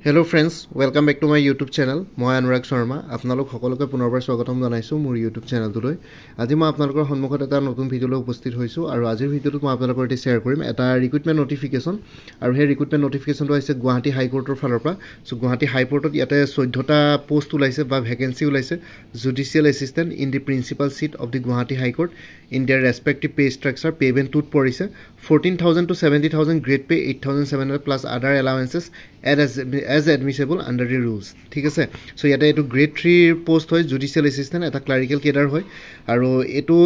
Hello friends, welcome back to my YouTube channel. মই অনুৰাগ শৰ্মা আপোনালোক সকলোকে পুনৰবাৰ স্বাগতম জনাইছো মোৰ YouTube চেনেলটোলৈ। আজি মই আপোনালোকৰ সন্মুখত এটা নতুন ভিডিঅ' লৈ উপস্থিত হৈছো আৰু আজিৰ ভিডিঅ'টোত মই আপোনালোকৰ সৈতে শ্বেয়াৰ কৰিম এটা ৰিক্ৰুটমেন্ট নটিফিকেশন আৰু সেই ৰিক্ৰুটমেন্ট নটিফিকেশনটো হৈছে গুৱাহাটী হাই কোৰ্টৰ ফালৰ পৰা। সো গুৱাহাটী হাই কোৰ্টত ইয়াতে 14টা পোষ্ট ওলাইছে বা ভ্যাকেন্সি ওলাইছে judicial assistant in the principal seat of the Guwahati high court in their respective pay structure payment to police 14,000 to 70,000 grade pay 8,700 plus other allowances as admissible under the rules ঠিক আছে so ইয়াতে এটো grade 3 post হয় judicial assistant এটা clerical cadre হয় আৰু এটো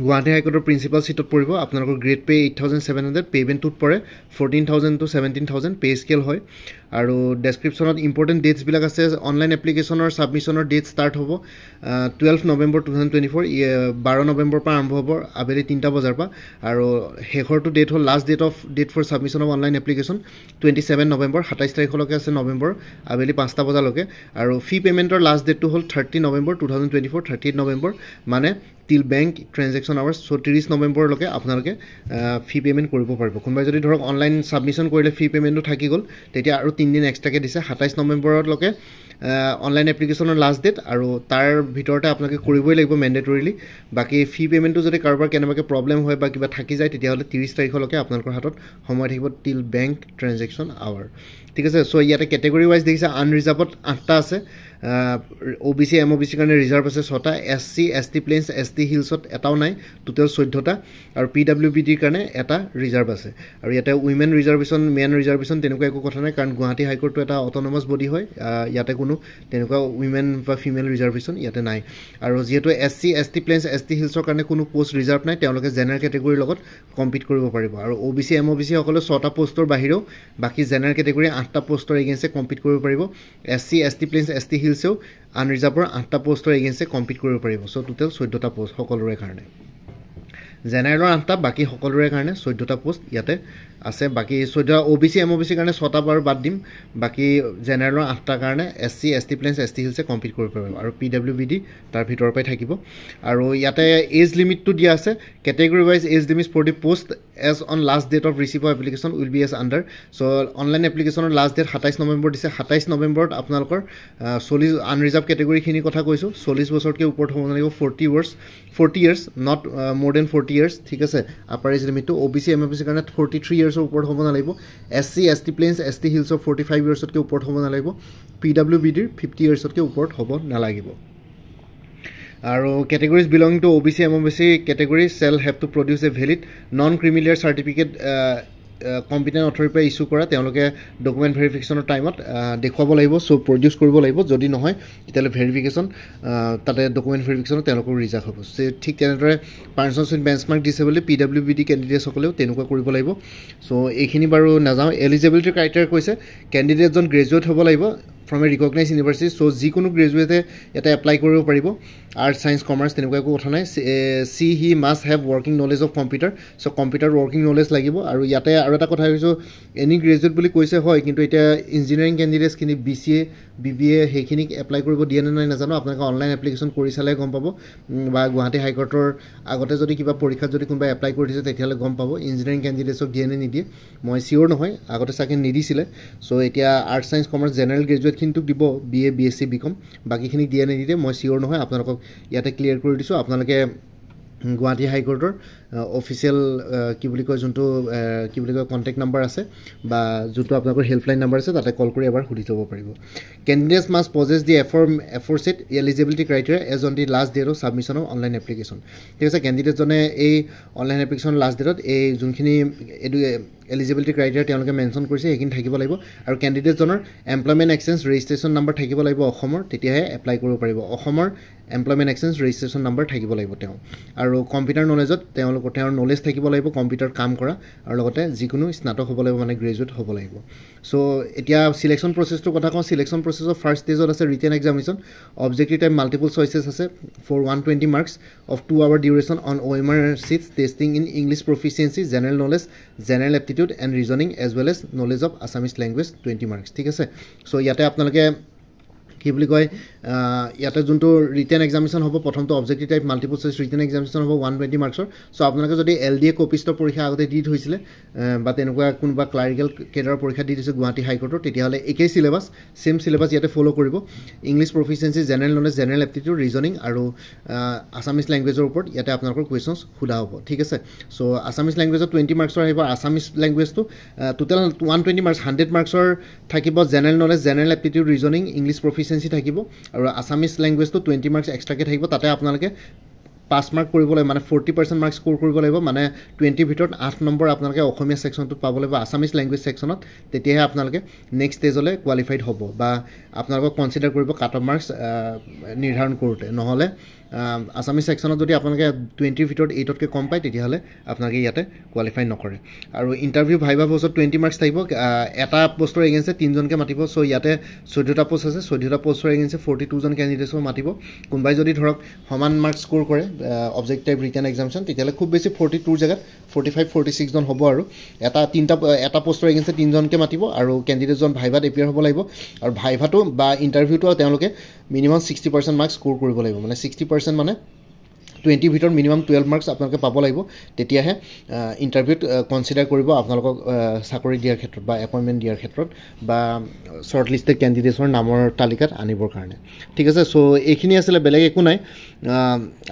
Guwahati হাইকোৰ্টৰ principal সিটত পৰিব আপোনালোকৰ গ্ৰেড পে 8700 পেমেন্টত পৰে 14000 to 17000 পে স্কেল হয় আৰু ডেসক্ৰিপচনত ইম্পৰ্টেন্ট ডেটস বিলাক আছে অনলাইন এপ্লিকেশনৰ সাবমিশনৰ ডেট স্টাৰ্ট হ'ব 12 নৱেম্বৰ 2024 12 নৱেম্বৰ পৰা আৰম্ভ হ'ব আবেলি 3টা বজাৰ পৰা আৰু হেখৰটো ডেট হ'ল last date for submission of online application 27 November 27 তাৰিখলৈকে আছে নৱেম্বৰ আবেলি 5টা বজালৈকে আৰু ফি পেমেন্টৰ লাষ্ট ডেটটো হ'ল 30 নৱেম্বৰ 2024 38 নৱেম্বৰ মানে till bank transaction hours so 30 November লৈকে আপোনালোকে ফি পেমেন্ট কৰিব পাৰিব কোনবাই যদি ধৰক অনলাইন সাবমিশন কৰিলে ফি পেমেন্টটো থাকি গল তেতিয়া আৰু 3 দিন এক্সট্ৰাকে দিছে 27 নৱেম্বৰৰ লৈকে অনলাইন এপ্লিকেশনৰ লাষ্ট ডেট আৰু তাৰ ভিতৰতে আপোনালোকে কৰিবই লাগিব ম্যান্ডেটৰিলি বাকি ফি পেমেন্টটো যদি কাৰোবাৰ কেনেবাকে প্ৰবলেম হয় বা কিবা থাকি যায় তেতিয়া হলে 30 তাৰিখলৈকে আপোনালোকৰ হাতত সময় থাকিব till bank transaction hour ঠিক আছে সো ইয়াতে ক্যাটেগৰি ওয়াইজ দেখিছে আনৰিজাৰ্ভড 8টা আছে OBC MOBC কাৰণে ৰিজাৰ্ভ আছে 6টা SC ST প্লেন্স ST হিলছত এটাও নাই টোটাল 14টা আৰু PWBD কাৰণে এটা ৰিজাৰ্ভ আছে আৰু ইয়াতে উইমেন ৰিজাৰ্ভেশন মেন ৰিজাৰ্ভেশন তেনেকুৱা একো কথা নাই কাৰণ গুৱাহাটী হাই কোৰ্টটো এটা অটোনমাস বডি হয় ইয়াতে কোনো তেনেকুৱা উইমেন বা ফিমেল ৰিজাৰ্ভেশন ইয়াতে নাই আৰু যেহেতু SC ST প্লেন্স ST হিলছৰ কাৰণে কোনো পোষ্ট ৰিজাৰ্ভ নাই তেওঁলোকে জেনাৰেল ক্যাটেগৰিৰ লগত কম্পিট কৰিব পাৰিব আৰু OBC MOBC সকলে 6টা পোষ্টৰ বাহিৰেও বাকি জেনাৰেল ক্যাটেগৰি 8টা পোষ্টৰ এগেইনষ্টে কম্পিট কৰিব পাৰিব SC ST প্লেন্স ST হিলছও আনৰিজাৰ্ভৰ 8টা পোষ্টৰ এগেইনষ্টে কম্পিট কৰিব পাৰিব সো টোটাল 14টা পোষ্ট সকলোৰে কাৰণে জেনাৰেলৰ 8টা বাকি সকলোৰে কাৰণে 14টা পোষ্ট ইয়াতে আছে বাকি 14টা OBC MOBC কাৰণে 6টা বাৰ বাদ দিম বাকি জেনাৰেলৰ 8টা কাৰণে SC ST প্লেন্স ST হিলছে কম্পিট কৰিব পাৰিব আৰু PWBD তাৰ ভিতৰৰ পৰাই থাকিব আৰু ইয়াতে এজ লিমিটটো দিয়া আছে category wise age limit for the post as on last date of receipt of application will be as under so online application last date 27 November দিছে 27 নৱেম্বৰত আপোনালোকৰ 40 আনৰিজাৰ্ভ ক্যাটেগৰি খিনি কথা কৈছো 40 বছৰতকৈ ওপৰত হ'ব লাগিব 40 years not more than 40 years ঠিক আছে আপাৰ এজ লিমিটটো OBC MOBC কাৰণে 43 years ৰ ওপৰত হ'ব না লাগিব SC ST plains ST hills 45 years তকৈ ওপৰত হ'ব না লাগিব PWBD 50 years তকৈ ওপৰত হ'ব না লাগিব আৰু categories belonging to OBC MOBC category shall have to produce a valid non criminal certificate competent authority পৰা ইস্যু কৰা তেওঁলোকে ডকুমেন্ট ভেৰিফিকেশনৰ টাইমত দেখুৱাব লাগিব সো প্ৰডিউস কৰিব লাগিব যদি নহয় তেতিয়ালে ভেৰিফিকেশন তাতে ডকুমেন্ট ভেৰিফিকেশন তেওঁলোকৰ ৰিজাৰ্ভ হ'ব ঠিক তেনেদৰে persons with benchmark disable PWBD candidates সকলেও তেনেকুৱা কৰিব লাগিব সো এইখিনি বাৰু নাযাও এলিজিবিলিটি ক্ৰাইটেৰিয়া কৈছে ক্যান্ডিডেটজন গ্ৰেজুৱেট হ'ব লাগিব from a recognized university so যিকোনো গ্ৰেজুৱেটে এটা এপ্লাই কৰিব পাৰিব আৰ্টস সায়েন্স কমাৰ্স তেনেকুৱা একো কথা নাই he must have working knowledge of computer so computer working knowledge লাগিব আৰু ইয়াতে আৰু এটা কথা কৈছো এনি গ্ৰেজুৱেট বুলি কৈছে হয় কিন্তু এটা ইঞ্জিনিয়াৰিং ক্যান্ডিডেটস খিনি BCA BBA হেখিনি এপ্লাই কৰিব দিয়ে নাই নাজানো আপোনালোকে অনলাইন এপ্লিকেশন কৰি চালে গম পাব বা গুৱাহাটী হাই কোৰ্টৰ আগতে যদি কিবা পৰীক্ষাত যদি কোনবা এপ্লাই কৰি দিছে তেতিয়ালে গম পাব ইঞ্জিনিয়াৰিং ক্যান্ডিডেটসক দিয়ে নিদিয়ে মই সিওৰ নহয় আগতে সাকে নিদিছিলে সো এতিয়া আৰ্টস সায়েন্স কমাৰ্স জেনাৰেল গ্ৰেজুৱেট কিন্তু দিব BA BSc BCom বাকিখিনি দিয়ে নিদিয়ে মই সিওৰ নহয় আপোনালোকক ইয়াতে ক্লিয়াৰ কৰি দিছো আপোনালোকে গুৱাহাটী হাই কোৰ্টৰ অফিচিয়েল কি বুলি কয় যোনটো কি বুলি কয় কন্টাক্ট নাম্বাৰ আছে বা যোনটো আপোনালোকৰ হেল্পলাইন নাম্বাৰ আছে তাতে কল কৰি এবাৰ সুধি যাব পাৰিব candidates must possess the aforesaid eligibility criteria age on the last date of submission of online application ঠিক আছে ক্যান্ডিডেট জনে এই অনলাইন এপ্লিকেশন লাষ্ট ডেটত এই যোনখিনি এলিজিবিলিটি ক্ৰাইটেৰিয়া তেওঁলোকে মেনশন কৰিছে এইখিনি থাকিব লাগিব আৰু ক্যান্ডিডেট জনৰ এমপ্লয়মেন্ট এক্সচেঞ্জ ৰেজিষ্ট্ৰেচন নাম্বাৰ থাকিব লাগিব অসমৰ তেতিয়াহে এপ্লাই কৰিব পাৰিব অসমৰ এমপ্লয়মেন্ট এক্সচেঞ্জ ৰেজিষ্ট্ৰেচন নাম্বাৰ থাকিব লাগিব তেওঁ আৰু কম্পিউটাৰ নলেজত তেওঁলোকৰ নলেজ থাকিব লাগিব কম্পিউটাৰ কাম কৰা আৰু লগতে যিকোনো স্নাতক হ'ব লাগিব মানে গ্ৰেজুৱেট হ'ব লাগিব সো এতিয়া সিলেকশন প্ৰসেছটো কথা কওঁ সিলেকশন প্ৰসেছৰ ফাৰ্স্ট ষ্টেজত আছে written examination objective type multiple choices আছে for 120 marks of 2 hour duration on OMR sheets testing in English proficiency general knowledge general aptitude and reasoning as well as knowledge of Assamese language 20 marks ঠিক আছে so ইয়াতে আপোনালোকে কি বুলি কয় ইয়াতে যোনটো ৰিটেন এক্সামিনেশ্যন হ'ব প্ৰথমটো objective type multiple choice written examination হ'ব 120 মাৰ্কছৰ চ' আপোনালোকে যদি LDA কপিষ্টৰ পৰীক্ষা আগতে দি থৈছিলে বা তেনেকুৱা কোনোবা ক্লাৰিকেল কেডাৰৰ পৰীক্ষা দি থৈছে গুৱাহাটী হাইকোৰ্টৰ তেতিয়াহ'লে একেই চিলেবাছ ছেম চিলেবাছ ইয়াতে ফ'ল' কৰিব English proficiency general knowledge general aptitude reasoning আৰু আছামিজ লেংগুৱেজৰ ওপৰত ইয়াতে আপোনালোকৰ কুৱেশ্যনছ সোধা হ'ব ঠিক আছে চ' আছামিজ লেংগুৱেজত 20 মাৰ্কছৰ আহিব আছামিজ লেংগুৱেজটো টোটেল 120 মাৰ্কছ 100 মাৰ্কছৰ থাকিব general knowledge general aptitude reasoning English proficiency থাকিব আৰু আছামিজ লেংগুৱেজটো 20 মাৰ্কছ এক্সট্ৰাকৈ থাকিব তাতে আপোনালোকে 5 মাৰ্ক কৰিব লাগিব মানে 40% মাৰ্কছ স্ক'ৰ কৰিব লাগিব মানে 20 ভিতৰত 8 নম্বৰ আপোনালোকে অসমীয়া ছেকশ্যনটোত পাব লাগিব আছামিজ লেংগুৱেজ ছেকশ্যনত তেতিয়াহে আপোনালোকে নেক্সট ষ্টেজলৈ কোৱালিফাইড হ'ব বা আপোনালোকক কনচিডাৰ কৰিব কাট অফ মাৰ্কছ নিৰ্ধাৰণ কৰোঁতে নহ'লে আছামিজ ছেকশ্যনত যদি আপোনালোকে 20 ভিতৰত 8তকৈ কম পায় তেতিয়াহ'লে আপোনালোকে ইয়াতে কোৱালিফাই নকৰে আৰু ইণ্টাৰভিউ ভাইভা পোষ্টত 20 মাৰ্কছ থাকিব এটা পোষ্টৰ এগেইনষ্টে 3জনকৈ মাতিব চ' ইয়াতে 14টা পোষ্ট আছে 14টা পোষ্টৰ এগেইনষ্টে 42জন কেণ্ডিডেটছক মাতিব কোনোবাই যদি ধৰক সমান মাৰ্কছ স্ক'ৰ কৰে অবজেক্ট টাইপ ৰিটেন এক্সামিনেশ্যন তেতিয়াহ'লে খুব বেছি 42ৰ জেগাত 45-46জন হ'ব আৰু এটা পোষ্টৰ এগেইনষ্টে 3জনকৈ মাতিব আৰু কেণ্ডিডেটজন ভাইভাত এপিয়াৰ হ'ব লাগিব আৰু ভাইভাটো বা ইণ্টাৰভিউটো তেওঁলোকে মিনিমাম 60% মাৰ্কছ স্ক'ৰ কৰিব লাগিব মানে 60% মানে 20 ভিতৰত মিনিমাম 12 মাৰ্কছ আপোনালোকে পাব লাগিব তেতিয়াহে ইণ্টাৰভিউত কনচিডাৰ কৰিব আপোনালোকক চাকৰি দিয়াৰ ক্ষেত্ৰত বা এপইণ্টমেণ্ট দিয়াৰ ক্ষেত্ৰত বা শ্বৰ্ট লিষ্টেড কেণ্ডিডেটছৰ নামৰ তালিকাত আনিবৰ কাৰণে ঠিক আছে চ' এইখিনি আছিলে বেলেগ একো নাই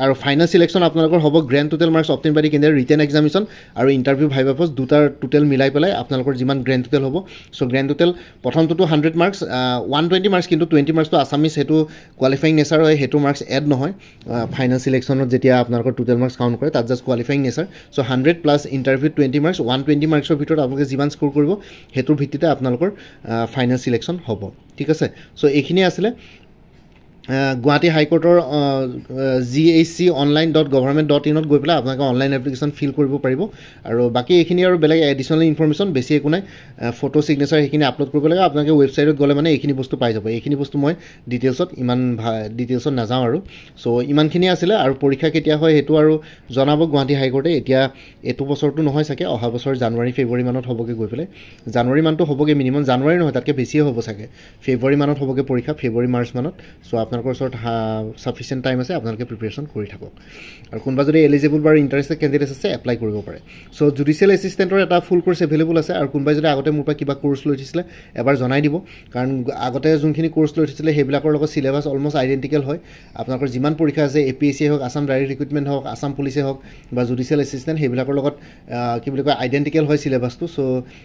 আৰু ফাইনেল চিলেকশ্যন আপোনালোকৰ হ'ব grand total marks obtain by the candidate written examination আৰু ইণ্টাৰভিউ ভাইভা পোষ্ট দুটাৰ টোটেল মিলাই পেলাই আপোনালোকৰ যিমান গ্ৰেণ্ড টোটেল হ'ব চ' গ্ৰেণ্ড টোটেল প্ৰথমটোতো 100 মাৰ্কছ 120 মাৰ্কছ কিন্তু 20 মাৰ্কছটো আছামিজ সেইটো কোৱালিফাইং নেচাৰ হয় সেইটো মাৰ্কছ এড নহয় ফাইনেল চিলেকশ্যনত যেতিয়া আপোনালোকৰ টোটেল মাৰ্কছ কাউণ্ট কৰে তাত just qualifying nature so' 100 plus ইণ্টাৰভিউত 20 মাৰ্কছ 120 মাৰ্কছৰ ভিতৰত আপোনালোকে যিমান স্ক'ৰ কৰিব সেইটোৰ ভিত্তিতে আপোনালোকৰ ফাইনেল চিলেকশ্যন হ'ব ঠিক আছে চ' এইখিনিয়ে আছিলে গুৱাহাটী হাইকোৰ্টৰ GHC.online.government.in গৈ পেলাই আপোনালোকে অনলাইন এপ্লিকেশ্যন ফিল কৰিব পাৰিব আৰু বাকী এইখিনি আৰু বেলেগ এডিশ্যনেল ইনফৰমেশ্যন বেছি একো নাই ফটো ছিগনেচাৰ সেইখিনি আপলোড কৰিব লাগে আপোনালোকে ৱেবছাইটত গ'লে মানে এইখিনি বস্তু পাই যাব এইখিনি বস্তু মই ইমান ডিটেইলছত নাযাওঁ আৰু চ' ইমানখিনি আছিলে আৰু পৰীক্ষা কেতিয়া হয় সেইটো আৰু জনাব গুৱাহাটী হাইকোৰ্টে এতিয়া এইটো বছৰটো নহয় চাগে অহা বছৰ জানুৱাৰী ফেব্ৰুৱাৰী মানত হ'বগৈ গৈ পেলাই জানুৱাৰী মানটো হ'বগৈ মিনিমাম জানুৱাৰী নহয় তাতকৈ বেছিয়ে হ'ব চাগে ফেব্ৰুৱাৰী মানত হ'বগৈ পৰীক্ষা ফেব্ৰুৱাৰী মাৰ্চ মানত চ' আপোনালোকৰ ওচৰত সাফিচিয়েণ্ট টাইম আছে আপোনালোকে প্ৰিপেৰেশ্যন কৰি থাকক আৰু কোনোবা যদি এলিজিবল বা ইণ্টাৰেষ্টেড কেণ্ডিডেট আছে এপ্লাই কৰিব পাৰে চ' জুডিচিয়েল এছিষ্টেণ্টৰ এটা ফুল কোৰ্চ এভেইলেবল আছে আৰু কোনোবাই যদি আগতে মোৰ পৰা কিবা কোৰ্চ লৈ থৈছিলে এবাৰ জনাই দিব কাৰণ আগতে যোনখিনি কোৰ্চ লৈ থৈছিলে সেইবিলাকৰ লগত চিলেবাছ অলমষ্ট আইডেণ্টিকেল হয় আপোনালোকৰ যিমান পৰীক্ষা আছে APSC হওক আছাম ডাইৰেক্ট ৰিক্ৰুটমেণ্ট হওক আছাম পুলিচে হওক বা জুডিচিয়েল এছিষ্টেণ্ট সেইবিলাকৰ লগত কি বুলি কয় আইডেণ্টিকেল হয় চিলেবাছটো চ'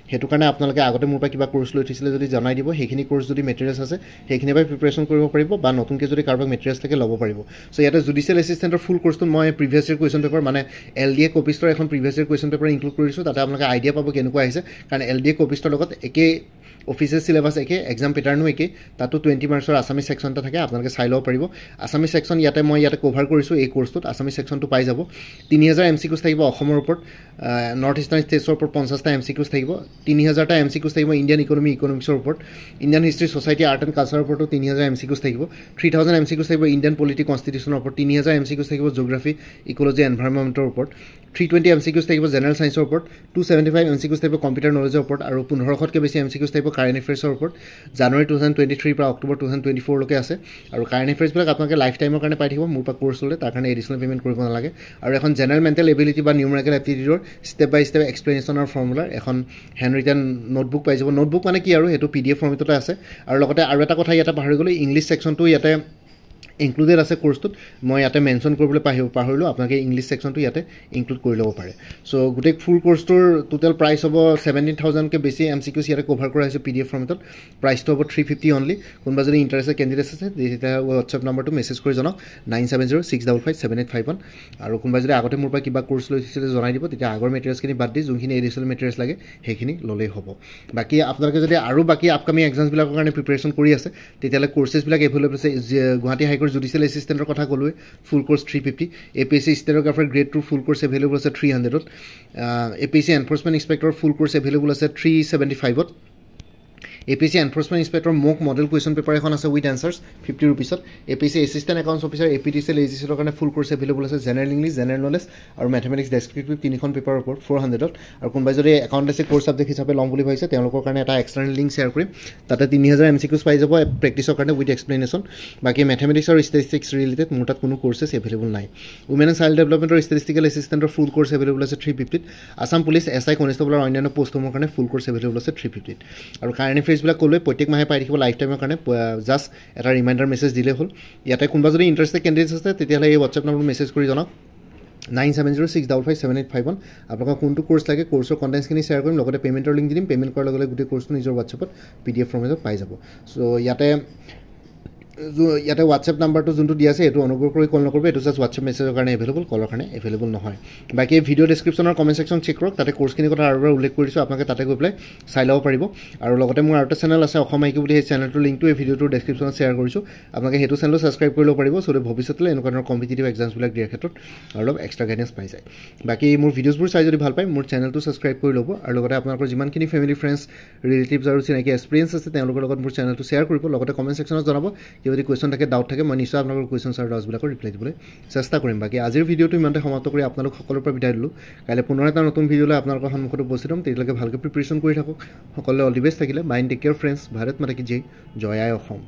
সেইটো কাৰণে আপোনালোকে আগতে মোৰ পৰা কিবা কোৰ্চ লৈ থৈছিলে যদি জনাই দিব সেইখিনি কোৰ্চ যদি মেটেৰিয়েলছ আছে সেইখিনিৰ পৰা প্ৰিপেৰেশ্যন কৰিব পাৰিব বা নতুনকৈ যদি কাৰোবাক মেটেৰিয়েলছ থাকে ল'ব পাৰিব চ' ইয়াতে জুডিচিয়েল এছিষ্টেণ্টৰ ফুল কোৰ্চটো মই প্ৰিভিয়াছ ইয়েৰ কুৱেশ্যন পেপাৰ মানে LDA কপিষ্টৰ এখন previous year question paper include কৰিছোঁ তাতে আপোনালোকে আইডিয়া পাব কেনেকুৱা আহিছে কাৰণ LDA কপিষ্টৰ লগত একেই অফিচিয়েল চিলেবাছ একে এক্সাম পেটাৰ্নো একে তাতো 20 মাৰ্কছৰ আছামিজ ছেকশ্যন এটা থাকে আপোনালোকে চাই ল'ব পাৰিব আছামিজ ছেকশ্যন মই ইয়াতে কভাৰ কৰিছোঁ এই কোৰ্চটোত আছামিজ ছেকশ্যনটো পাই যাব 3000 MCQs থাকিব অসমৰ ওপৰত নৰ্থ ইষ্টাৰ্ণ ষ্টেটছৰ ওপৰত 50টা MCQs থাকিব 3000টা MCQs থাকিব ইণ্ডিয়ান ইকনমিক্সৰ ওপৰত Indian history society art and কালচাৰৰ ওপৰতো 3000 MCQs থাকিব 3000 MCQs থাকিব ইণ্ডিয়ান পলিটি কনষ্টিটিউশ্যনৰ ওপৰত 3000 MCQs থাকিব জিঅ'গ্ৰাফী ইক'লজি এনভাইৰনমেণ্টৰ ওপৰত 320 MCQs থাকিব জেনেৰেল ছায়েন্সৰ ওপৰত 275 MCQs থাকিব কম্পিউটাৰ নলেজৰ ওপৰত আৰু 1500তকৈ বেছি MCQs থাকিব কাৰেণ্ট এফেয়াৰ্ছৰ ওপৰত জানুৱাৰী 2023 পৰা অক্টোবৰ 2024 লৈকে আছে আৰু কাৰেণ্ট এফেয়াৰ্ছবিলাক আপোনালোকে লাইফ টাইমৰ কাৰণে পাই থাকিব মোৰ পৰা কোৰ্চ ল'লে তাৰ কাৰণে এডিশ্যনেল পে'মেণ্ট কৰিব নালাগে আৰু এখন জেনেৰেল মেণ্টেল এবিলিটি বা নিউমেৰিকেল এপ্টিটিউডৰ ষ্টেপ বাই ষ্টেপ এক্সপ্লেনেশ্যনৰ ফৰ্মুলাৰ এখন হেণ্ড ৰিটেন নোটবুক পাই যাব নোটবুক মানে কি আৰু সেইটো PDF ফৰ্মেটতে আছে আৰু লগতে আৰু এটা কথা ইয়াতে পাহৰি গ'লোঁ ইংলিছ ছেকশ্যনটো ইয়াতে ইনক্লুডেড আছে কোৰ্চটোত মই ইয়াতে মেনশ্যন কৰিবলৈ পাহৰিলোঁ আপোনালোকে ইংলিছ ছেকশ্যনটো ইয়াতে ইনক্লুড কৰি ল'ব পাৰে চ' গোটেই ফুল কোৰ্চটোৰ টোটেল প্ৰাইচ হ'ব 17,000কৈ বেছি MCQs ইয়াতে কভাৰ কৰা হৈছে PDF ফৰ্মেটত প্ৰাইচটো হ'ব 350 অনলি কোনোবা যদি ইণ্টাৰেষ্টেড কেণ্ডিডেট আছে তেতিয়া হোৱাটছএপ নম্বৰটো মেছেজ কৰি জনাওক 9706557851 আৰু কোনোবা যদি আগতে মোৰ পৰা কিবা কোৰ্চ লৈ থৈছিলে জনাই দিব তেতিয়া আগৰ মেটেৰিয়েলছখিনি বাদ দি যোনখিনি এডিশ্যনেল মেটেৰিয়েলছ লাগে সেইখিনি ল'লেই হ'ব বাকী আপোনালোকে যদি আৰু বাকী আপকামিং এক্সামছবিলাকৰ কাৰণে প্ৰিপেৰেশ্যন কৰি আছে তেতিয়াহ'লে কোৰ্চেছবিলাক এভেইলেবল আছে গুৱাহাটী হাইকোৰ্ট জুডিচিয়েল এছিষ্টেণ্টৰ কথা ক'লোৱে ফুল কোৰ্চ 350 APSC ষ্টেন'গ্ৰাফাৰ গ্ৰেড 2 ফুল কোৰ্চ এভেইলেবল আছে 300ত APSC এনফৰ্চমেণ্ট ইনস্পেক্টৰ ফুল কোৰ্চ এভেইলেবল আছে 375ত APC এনফৰ্চমেণ্ট ইনস্পেক্টৰ মোক মডেল কুৱেশ্যন পেপাৰ এখন আছে with answers 50 ৰুপিছত APC assistant accounts officer APTCL AGCৰ কাৰণে ফুল কোৰ্ছ এভেইলেবল আছে জেনেৰেল ইংলিছ জেনেৰেল নলেজ আৰু মেথমেটিক্স ডেছক্ৰিপটিভ তিনিখন পেপাৰৰ ওপৰত 400ত আৰু কোনোবাই যদি একাউণ্টেঞ্চি কোৰ্ছ ছাবজেক্ট হিচাপে ল'ম বুলি ভাবিছে তেওঁলোকৰ কাৰণে এটা এক্সটাৰ্নেল লিংক শ্বেয়াৰ কৰিম তাতে 3000 MCQs পাই যাব প্ৰেক্টিছৰ কাৰণে উইথ এক্সপ্লেনেশ্যন বাকী মেথমেটিক্স আৰু ষ্টেটিষ্টিক্স ৰিলেটেড মোৰ তাত কোনো কোৰ্চেছ এভেইলেবল নাই উমেন এণ্ড চাইল্ড ডেভেলপমেণ্টৰ ষ্টেটিষ্টিকেল এছিষ্টেণ্টৰ ফুল কোৰ্ছ এভেইলেবল আছে 350ত আছাম পুলিচ SI কনষ্টেবল আৰু অন্যান্য পোষ্টসমূহৰ কাৰণে ফুল কোৰ্ছ এভেইলেবল আছে 350ত আৰু কাৰেণ্ট এফেয়াৰ্ছবিলাক ক'লোৱে প্ৰত্যেক মাহে পাই থাকিব লাইফ টাইমৰ কাৰণে জাষ্ট এটা ৰিমাইণ্ডাৰ মেছেজ দিলেই হ'ল ইয়াতে কোনোবা যদি ইণ্টাৰেষ্টেড কেণ্ডিডেটছ আছে তেতিয়াহ'লে এই হোৱাটছএপ নম্বৰত মেছেজ কৰি জনাওক 9706557851 আপোনালোকক কোনটো কোৰ্ছ লাগে কোৰ্ছৰ কণ্টেণ্টছখিনি শ্বেয়াৰ কৰিম লগতে পে'মেণ্টৰ লিংক দি দিম পে'মেণ্ট কৰাৰ লগে লগে গোটেই কোৰ্ছটো নিজৰ হোৱাটছএপত PDF ফৰ্মেটত পাই যাব চ' ইয়াতে হোৱাটছএপ নাম্বাৰটো যোনটো দিয়া আছে এইটো অনুগ্ৰহ কৰি কল নকৰিব এইটো জাষ্ট হোৱাটছএপ মেছেজৰ কাৰণে এভেইলেবল কলৰ কাৰণে এভেইলেবল নহয় বাকী ভিডিঅ' ডেছক্ৰিপশ্যনৰ কমেণ্ট ছেকশ্যন চেক কৰক তাতে কোৰ্ছখিনিৰ কথা আৰু এবাৰ উল্লেখ কৰিছোঁ আপোনালোকে তাতে গৈ পেলাই চাই ল'ব পাৰিব আৰু লগতে মোৰ আৰু এটা চেনেল আছে অসম আইকিউ বুলি সেই চেনেলটোৰ লিংকটো এই ভিডিঅ'টোৰ ডেছক্ৰিপশ্যনত শ্বেয়াৰ কৰিছোঁ আপোনালোকে সেইটো চেনেলো ছাবস্ক্ৰাইব কৰি ল'ব পাৰিব চ' ভৱিষ্যতলৈ এনেকুৱা ধৰণৰ কম্পিটিটিভ এক্সামছবিলাক দিয়াৰ ক্ষেত্ৰত অলপ এক্সট্ৰা গাইডেঞ্চ পাই যায় বাকী মোৰ ভিডিঅ'ছবোৰ চাই যদি ভাল পায় মোৰ চেনেলটো ছাবস্ক্ৰাইব কৰি ল'ব আৰু লগতে আপোনালোকৰ যিমানখিনি ফেমিলি ফ্ৰেণ্ডছ ৰিলেটিভছ আৰু চিনাকি এক্সপিৰিয়েঞ্চ আছে তেওঁলোকৰ লগত মোৰ চেনেলটো শ্বেয়াৰ কৰিব লগতে কমেণ্ট ছেকশ্যনত জনাব কিবা যদি কুৱেশ্যন থাকে ডাউট থাকে মই নিশ্চয় আপোনালোকৰ কুৱেশ্যনছ আৰু ডাউটছবিলাকৰ ৰিপ্লাই দিবলৈ চেষ্টা কৰিম বাকী আজিৰ ভিডিঅ'টো ইমানতে সমাপ্ত কৰি আপোনালোক সকলোৰে পৰা বিদায় দিলোঁ কাইলৈ পুনৰ এটা নতুন ভিডিঅ'লৈ আপোনালোকৰ সন্মুখত উপস্থিত হ'ম তেতিয়ালৈকে ভালকৈ প্ৰিপেৰেশ্যন কৰি থাকক সকলোৱে অল দি বেষ্ট থাকিলে bye take care friends Bharat মাতা কি জয় আই অসম